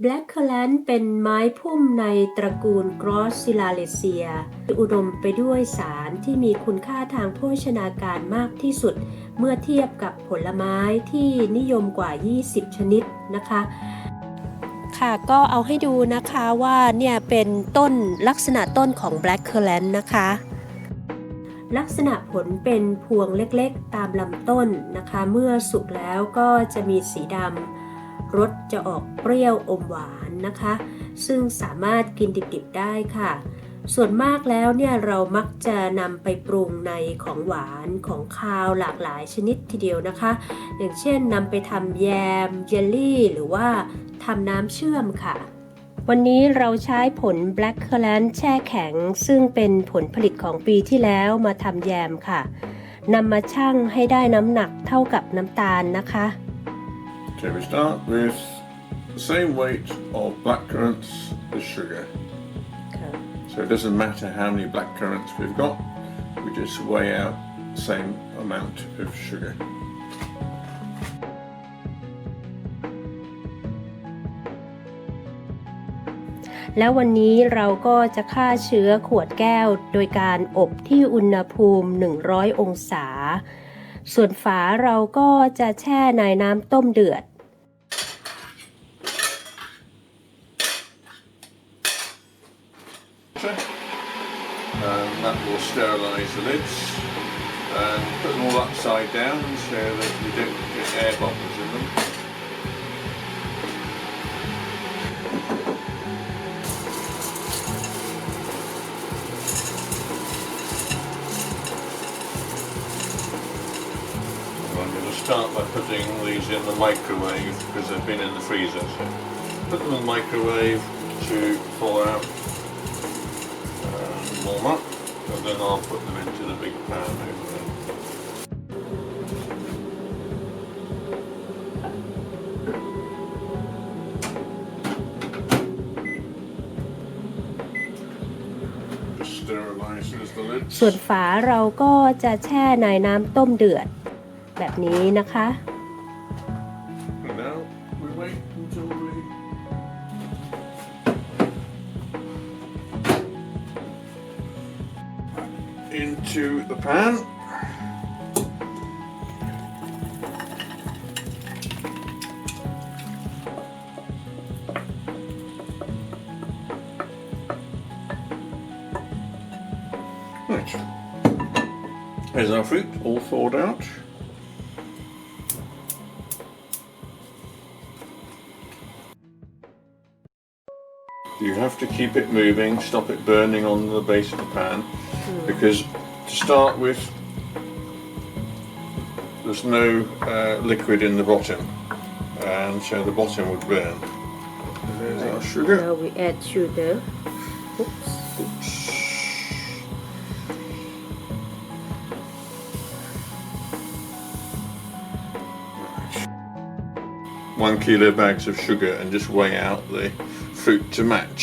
Blackcurrant เป็นไม้พุ่มในตระกูลกรอสซิลาเลเซียอุดมไปด้วยสารที่มีคุณค่าทางโภชนาการมากที่สุดเมื่อเทียบกับผลไม้ที่นิยมกว่า20ชนิดนะคะค่ะก็เอาให้ดูนะคะว่าเนี่ยเป็นต้นลักษณะต้นของ Blackcurrant นะคะลักษณะผลเป็นพวงเล็กๆตามลำต้นนะคะเมื่อสุกแล้วก็จะมีสีดำรสจะออกเปรี้ยวอมหวานนะคะซึ่งสามารถกินดิบๆได้ค่ะส่วนมากแล้วเนี่ยเรามักจะนำไปปรุงในของหวานของคาวหลากหลายชนิดทีเดียวนะคะอย่างเช่นนำไปทำแยมเยลลี่หรือว่าทำน้ำเชื่อมค่ะวันนี้เราใช้ผล Blackcurrant แช่แข็งซึ่งเป็นผลผลิตของปีที่แล้วมาทำแยมค่ะนำมาชั่งให้ได้น้ำหนักเท่ากับน้ำตาลนะคะ Okay, we start with the same weight of blackcurrants as sugar. So it doesn't matter how many blackcurrants we've got, we just weigh out the same amount of sugar.แล้ววันนี้เราก็จะฆ่าเชื้อขวดแก้วโดยการอบที่อุณหภูมิ100องศาส่วนฝาเราก็จะแช่ในน้ำต้มเดือดThat will sterilise the lids and put them all upside down so that we don't get air bubbles in them. I'm going to start by putting these in the microwave because they've been in the freezer. So put them in the microwave to thaw out and warm up. And then I'll put them into the big pan over there. Just sterilises the lids. ส่วนฝาเราก็จะแช่ในน้ำต้มเดือดแบบนี้นะคะ And now we wait until into the pan. Right. Here's our fruit all thawed out. You have to keep it moving, stop it burning on the base of the pan. Because to start with, there's no liquid in the bottom, and so the bottom would burn. There's our sugar. Now we add sugar. Oops. Oops. Right. 1 kilo bags of sugar and just weigh out the fruit to match.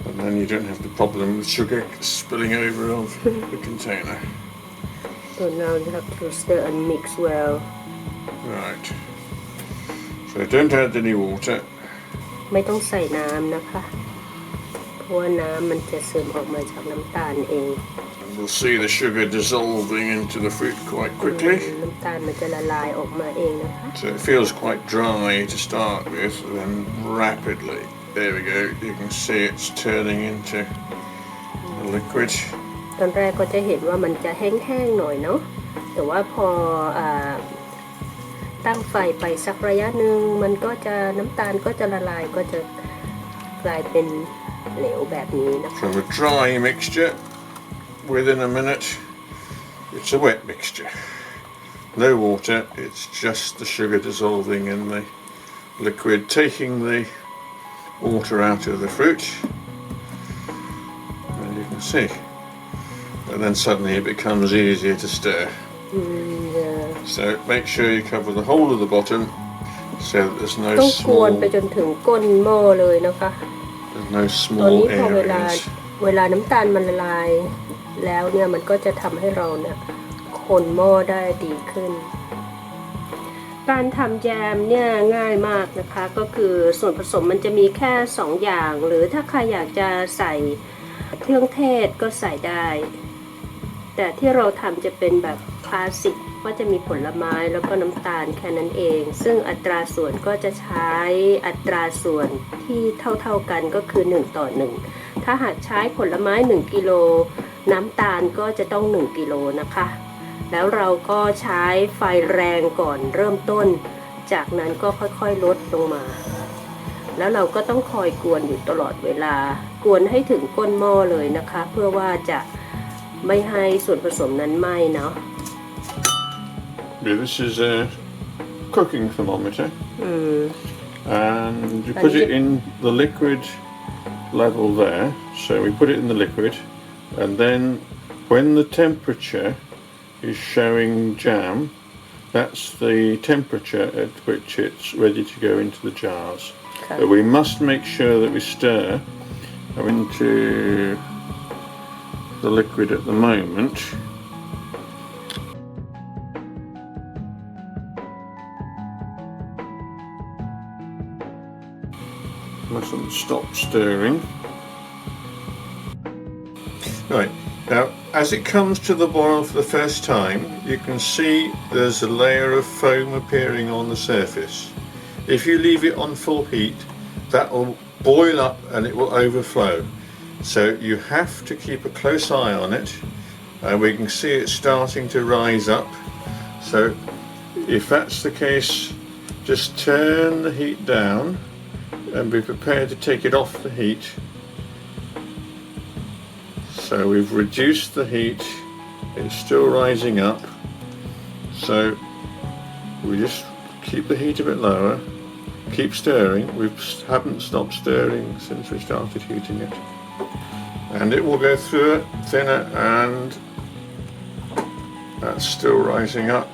And then you don't have the problem with sugar spilling over of the container. So now you have to stir and mix well. Right. So don't add any water. ไม่ต้องใส่น้ำนะคะเพราะว่าน้ำมันจะซึมออกมาจากน้ำตาลเอง And we'll see the sugar dissolving into the fruit quite quickly. น้ำตาลมันจะละลายออกมาเองนะคะ So it feels quite dry to start with, and then rapidly.There we go, you can see it's turning into a liquid. ตอนแรกก็จะเห็นว่ามันจะแห้งๆหน่อยเนาะแต่ว่าพอตั้งไฟไปสักระยะหนึ่งมันก็จะน้ำตาลก็จะละลายก็จะกลายเป็นเหลวแบบนี้นะคะ From a dry mixture, within a minute, it's a wet mixture. No water, it's just the sugar dissolving in the liquid, taking the water out of the fruit, and you can see, and then suddenly it becomes easier to stir. So make sure you cover the whole of the bottom so that there's no ต้องกวน small ไปจนถึงก้นหม้อเลยนะคะ there's no ตอน small นี้พอเวลา areas. น้ำตาลมันละลายแล้วเนี่ยมันก็จะทำให้เราเนี่ยคนหม้อได้ดีขึ้น การทำแยมเนี่ยง่ายมากนะคะก็คือส่วนผสมมันจะมีแค่2อย่างหรือถ้าใครอยากจะใส่เครื่องเทศก็ใส่ได้แต่ที่เราทำจะเป็นแบบคลาสสิกก็จะมีผลไม้แล้วก็น้ำตาลแค่นั้นเองซึ่งอัตราส่วนก็จะใช้อัตราส่วนที่เท่ากันก็คือ1 ต่อ 1ถ้าหากใช้ผลไม้1 กิโลน้ำตาลก็จะต้อง1 กิโลนะคะแล้วเราก็ใช้ไฟแรงก่อนเริ่มต้นจากนั้นก็ค่อยๆลดลงมาแล้วเราก็ต้องคอยกวนอยู่ตลอดเวลากวนให้ถึงก้นหม้อเลยนะคะเพื่อว่าจะไม่ให้ส่วนผสมนั้นไหม้เนาะ This is a cooking thermometer and you put it in the liquid level there, so we put it in the liquid and then when the temperature is showing jam, that's the temperature at which it's ready to go into the jars. Okay. But we must make sure that we stir into the liquid at the moment. Mustn't stop stirring. Right. Now, as it comes to the boil for the first time, you can see there's a layer of foam appearing on the surface. If you leave it on full heat, that will boil up and it will overflow. So you have to keep a close eye on it. We can see it starting to rise up. So if that's the case, just turn the heat down and be prepared to take it off the heat. So we've reduced the heat, it's still rising up, so we just keep the heat a bit lower, keep stirring. We haven't stopped stirring since we started heating it, and it will go through it thinner, and that's still rising up.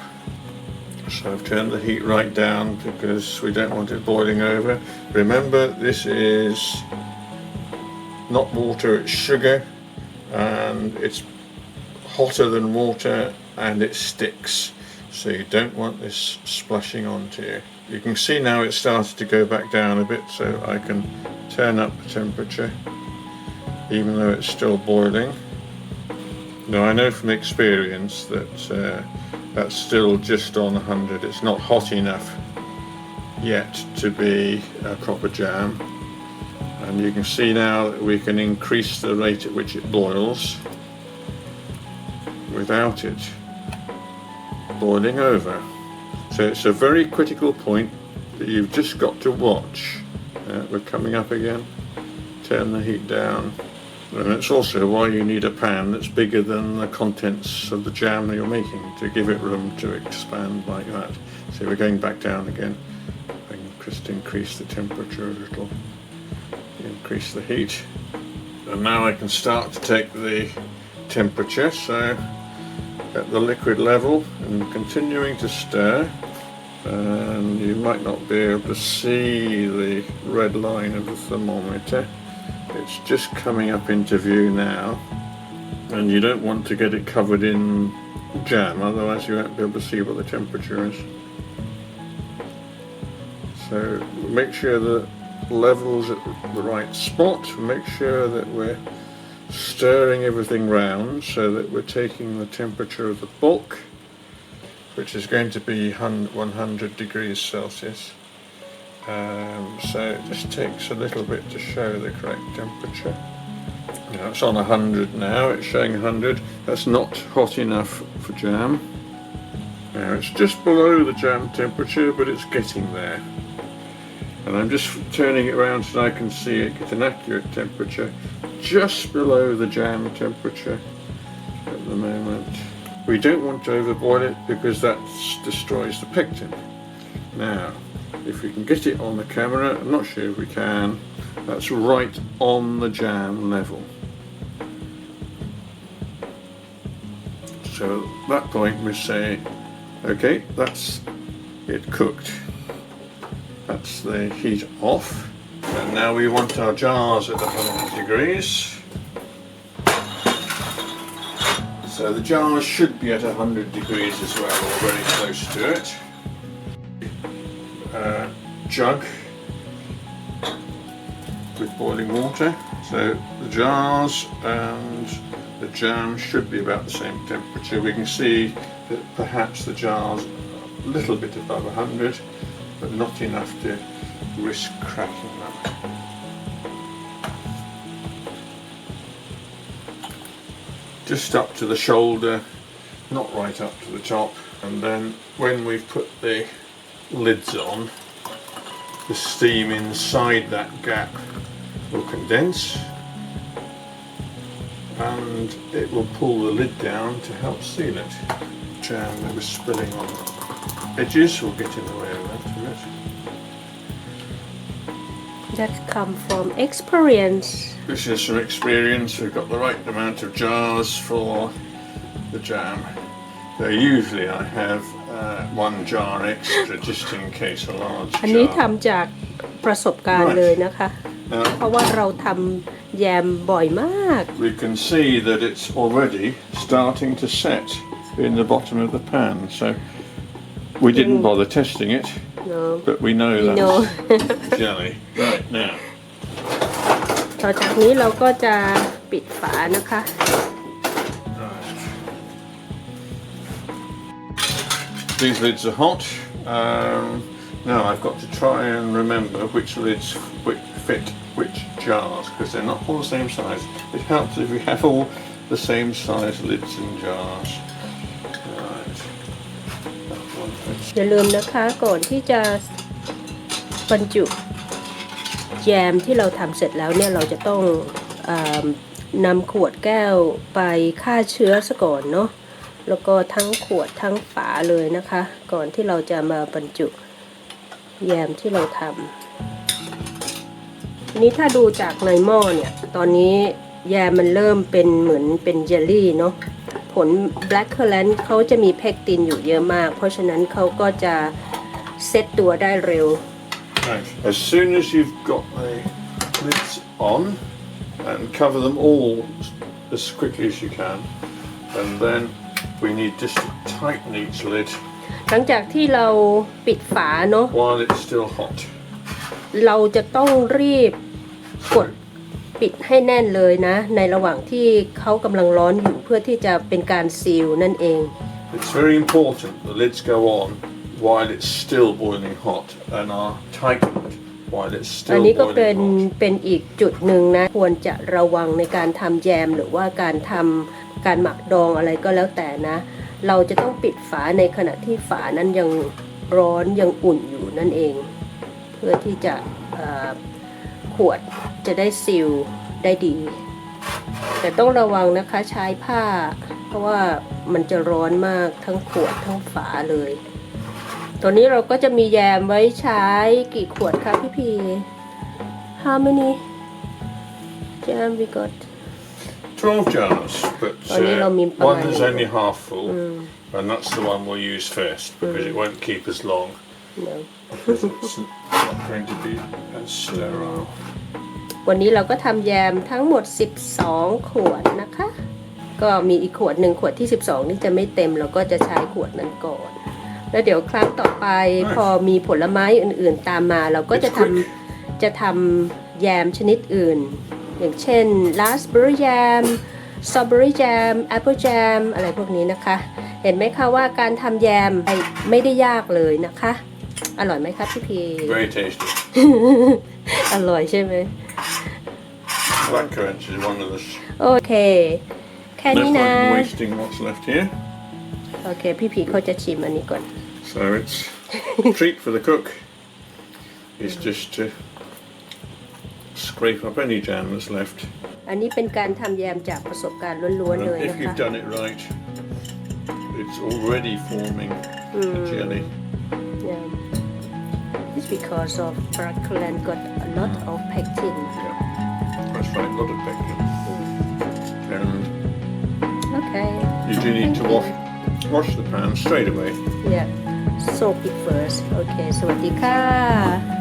So I've turned the heat right down because we don't want it boiling over. Remember, this is not water, it's sugar, and it's hotter than water and it sticks, so you don't want this splashing onto you. You can see now it's started to go back down a bit, so I can turn up the temperature even though it's still boiling. Now I know from experience that that's still just on 100. It's not hot enough yet to be a proper jam. And you can see now that we can increase the rate at which it boils without it boiling over. So it's a very critical point that you've just got to watch. We're coming up again. Turn the heat down. And it's also why you need a pan that's bigger than the contents of the jam that you're making to give it room to expand like that. So we're going back down again. I can just increase the temperature a little. Increase the heat, and now I can start to take the temperature, so at the liquid level and continuing to stir, and you might not be able to see the red line of the thermometer. It's just coming up into view now, and you don't want to get it covered in jam, otherwise you won't be able to see what the temperature is. So make sure that levels at the right spot, make sure that we're stirring everything round so that we're taking the temperature of the bulk, which is going to be 100 degrees Celsius. So it just takes a little bit to show the correct temperature. Now it's on 100 now, it's showing 100. That's not hot enough for jam. Now it's just below the jam temperature, but it's getting there. And I'm just turning it around so I can see it get an accurate temperature just below the jam temperature at the moment. We don't want to overboil it because that destroys the pectin. Now, if we can get it on the camera, I'm not sure if we can, that's right on the jam level. So at that point we say, okay, that's it cooked. That's the heat off, and now we want our jars at 100 degrees. So the jars should be at 100 degrees as well, or very close to it. jug with boiling water. So the jars and the jam should be about the same temperature. We can see that perhaps the jars are a little bit above 100, but not enough to risk cracking them. Just up to the shoulder, not right up to the top, and then when we've put the lids on, the steam inside that gap will condense and it will pull the lid down to help seal it. Jam that was spilling on the edges will get in the way of that a bit. That come from experience. This is from experience. We've got the right amount of jars for the jam. So usually I have one jar extra just in case a large อันนี้ jar. ทำจากประสบการณ์เลยนะคะ เพราะว่าเราทำแยมบ่อยมาก We can see that it's already starting to set in the bottom of the pan. So we didn't bother testing it, No. but we know that's No. jelly. Right now. ต่อจากนี้เราก็จะปิดฝานะคะ Right. These lids are hot. Now I've got to try and remember which lids fit which jars because they're not all the same size. It helps if we have all the same size lids and jars. Right. That one fits. อย่าลืมนะคะก่อนที่จะบรรจุแยมที่เราทำเสร็จแล้วเนี่ยเราจะต้องนำขวดแก้วไปฆ่าเชื้อซะก่อนเนาะแล้วก็ทั้งขวดทั้งฝาเลยนะคะก่อนที่เราจะมาบรรจุแยมที่เราทำนี้ถ้าดูจากในหม้อเนี่ยตอนนี้แยมมันเริ่มเป็นเหมือนเป็นเจลลี่เนาะผล Blackcurrant เขาจะมีเพกตินอยู่เยอะมากเพราะฉะนั้นเขาก็จะเซตตัวได้เร็ว Right. As soon as you've got the lids on and cover them all as quickly as you can, and then we need just to tighten each lid หลังจากที่เราปิดฝาเนาะ while it's still hot. เราจะต้องรีบกดปิดให้แน่นเลยนะในระหว่างที่เขากำลังร้อนอยู่เพื่อที่จะเป็นการซีลนั่นเอง It's very important the lids go on while it's still boiling hot and are tightened while it's อัน still นี้ก็ boiling hot. เป็นอีกจุดหนึ่งนะควรจะระวังในการทำแยมหรือว่าการทำการหมักดองอะไรก็แล้วแต่นะเราจะต้องปิดฝาในขณะที่ฝานั้นยังร้อนยังอุ่นอยู่นั่นเองเพื่อที่จะขวดจะได้ซีลได้ดีแต่ต้องระวังนะคะใช้ผ้าเพราะว่ามันจะร้อนมากทั้งขวดทั้งฝาเลยตัวนี้เราก็จะมีแยมไว้ใช้กี่ขวดคะพี่พี How many jam we got 12 jars, but one is only half full, and that's the one we'll use first because it won't keep as long. No. Because it's not going to be as sterile. วันนี้เราก็ทำแยมทั้งหมด12ขวดนะคะก็มีอีกขวดหนึ่งขวดที่12นี่จะไม่เต็มเราก็จะใช้ขวดนั้นก่อนแล้วเดี๋ยวครั้งต่อไปพอมีผลไม้อื่นๆตามมาเราก็จะทำแยมชนิดอื่นอย่างเช่นราสเบอรแยมสตรอเบอรี่แยมแอปเปิลแยมอะไรพวกนี้นะคะเห็นไหมคะว่าการทำแยมไม่ได้ยากเลยนะคะอร่อยไหมคะพี่พี Very tasty. อร่อยใช่ไหม Blackcurrant is one of the. โอเคแค่นี้ No นะ point wasting what's left here. โอเคพี่พีเขาจะชิมอันนี้ก่อน So it's a treat for the cook. It's just to scrape up any jam that's left. อันนี้เป็นการทำแยมจากประสบการณ์ล้วนๆเลย And if นะคะ you've done it right, it's already forming a jelly. Yeah. It's because of Blackcurrant got a lot of pectin. Yeah, that's right, a lot of pectin. And Okay. you do need to wash the pan straight away. Yeah. Soak it first. Okay. สวัสดีค่ะ